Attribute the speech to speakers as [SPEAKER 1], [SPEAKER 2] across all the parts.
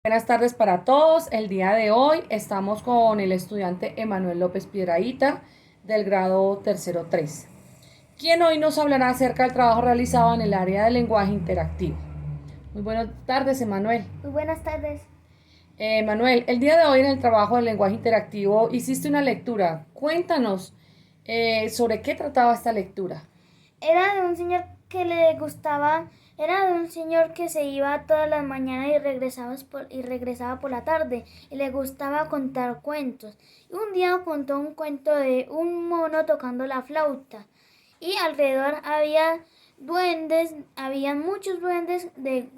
[SPEAKER 1] Buenas tardes para todos. El día de hoy estamos con el estudiante Emanuel López Piedrahíta del grado tercero 3, quien hoy nos hablará acerca del trabajo realizado en el área de lenguaje interactivo. Muy buenas tardes, Emanuel.
[SPEAKER 2] Muy buenas tardes.
[SPEAKER 1] Emanuel, el día de hoy en el trabajo del lenguaje interactivo hiciste una lectura. Cuéntanos sobre qué trataba esta lectura.
[SPEAKER 2] Era de un señor que le gustaba, era de un señor que se iba todas las mañanas y regresaba por la tarde y le gustaba contar cuentos. Y un día contó un cuento de un mono tocando la flauta y alrededor había muchos duendes de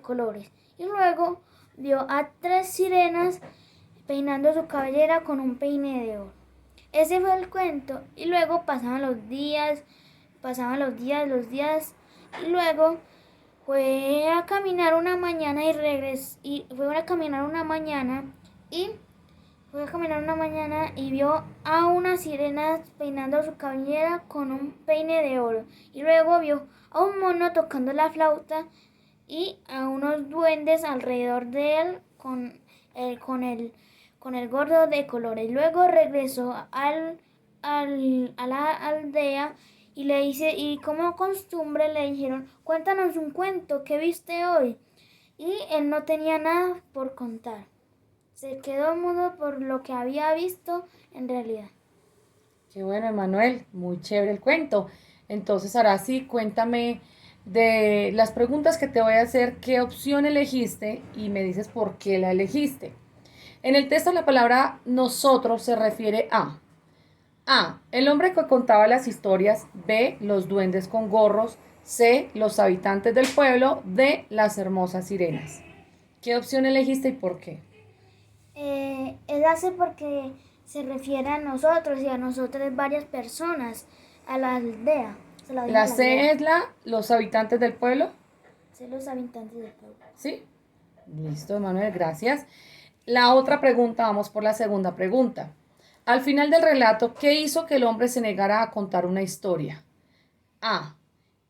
[SPEAKER 2] colores. Y luego vio a tres sirenas peinando su cabellera con un peine de oro. Ese fue el cuento. Y luego pasaban los días, y luego fue a caminar una mañana y vio a unas sirenas peinando su cabellera con un peine de oro. Y luego vio a un mono tocando la flauta y a unos duendes alrededor de él con el gordo de colores. Luego regresó a la aldea y como costumbre le dijeron: cuéntanos un cuento, ¿qué viste hoy? Y él no tenía nada por contar. Se quedó mudo por lo que había visto en realidad.
[SPEAKER 1] Qué bueno, Emanuel, muy chévere el cuento. Entonces, ahora sí, cuéntame de las preguntas que te voy a hacer, qué opción elegiste y me dices por qué la elegiste. En el texto la palabra nosotros se refiere A. El hombre que contaba las historias. B. Los duendes con gorros. C. Los habitantes del pueblo. D. Las hermosas sirenas. ¿Qué opción elegiste y por qué?
[SPEAKER 2] Él hace porque se refiere a nosotros y a nosotros varias personas, a la aldea. Se lo dijo a
[SPEAKER 1] La
[SPEAKER 2] la aldea.
[SPEAKER 1] C es los habitantes del pueblo.
[SPEAKER 2] Ser los habitantes del pueblo.
[SPEAKER 1] ¿Sí? Listo, Manuel, gracias. La otra pregunta, vamos por la segunda pregunta. Al final del relato, ¿qué hizo que el hombre se negara a contar una historia? A.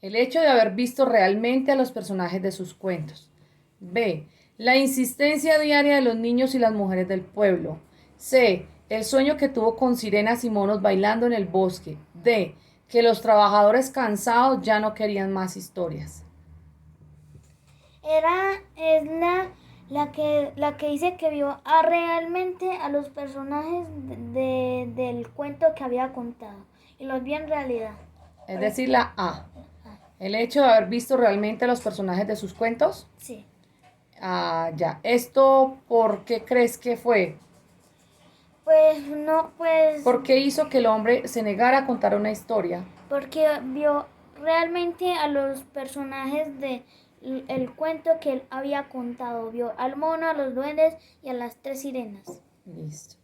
[SPEAKER 1] El hecho de haber visto realmente a los personajes de sus cuentos. B. La insistencia diaria de los niños y las mujeres del pueblo. C. El sueño que tuvo con sirenas y monos bailando en el bosque. D. Que los trabajadores cansados ya no querían más historias.
[SPEAKER 2] Es la que dice que vio realmente a los personajes del cuento que había contado y los vio en realidad.
[SPEAKER 1] Es decir, la A. El hecho de haber visto realmente a los personajes de sus cuentos.
[SPEAKER 2] Sí,
[SPEAKER 1] Ah, ya. ¿Esto por qué crees que fue?
[SPEAKER 2] pues no, pues
[SPEAKER 1] ¿Por qué hizo que el hombre se negara a contar una historia?
[SPEAKER 2] porque vio realmente a los personajes del cuento que él había contado. Vio al mono, a los duendes y a las tres sirenas.
[SPEAKER 1] Listo.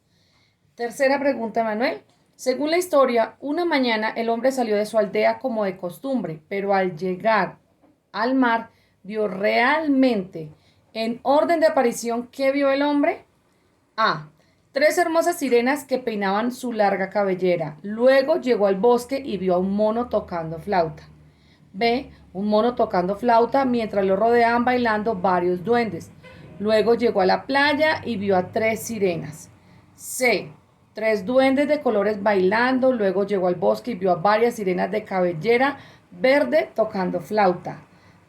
[SPEAKER 1] Tercera pregunta, Manuel. Según la historia, una mañana el hombre salió de su aldea como de costumbre, pero al llegar al mar vio realmente, en orden de aparición, ¿qué vio el hombre? A. Tres hermosas sirenas que peinaban su larga cabellera. Luego llegó al bosque y vio a un mono tocando flauta. B. Un mono tocando flauta mientras lo rodeaban bailando varios duendes. Luego llegó a la playa y vio a tres sirenas. C. Tres duendes de colores bailando. Luego llegó al bosque y vio a varias sirenas de cabellera verde tocando flauta.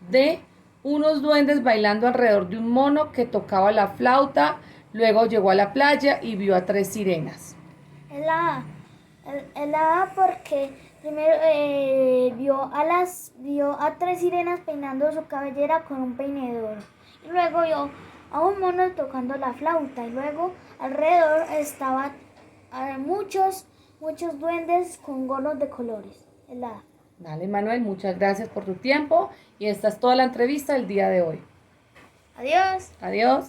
[SPEAKER 1] D. Unos duendes bailando alrededor de un mono que tocaba la flauta. Luego llegó a la playa y vio a tres sirenas.
[SPEAKER 2] Es la A. Es la A porque primero vio a tres sirenas peinando su cabellera con un peine de oro. Y luego vio a un mono tocando la flauta. Y luego alrededor estaban muchos duendes con gorros de colores. Es la A.
[SPEAKER 1] Vale, Manuel, muchas gracias por tu tiempo y esta es toda la entrevista del día de hoy.
[SPEAKER 2] Adiós.
[SPEAKER 1] Adiós.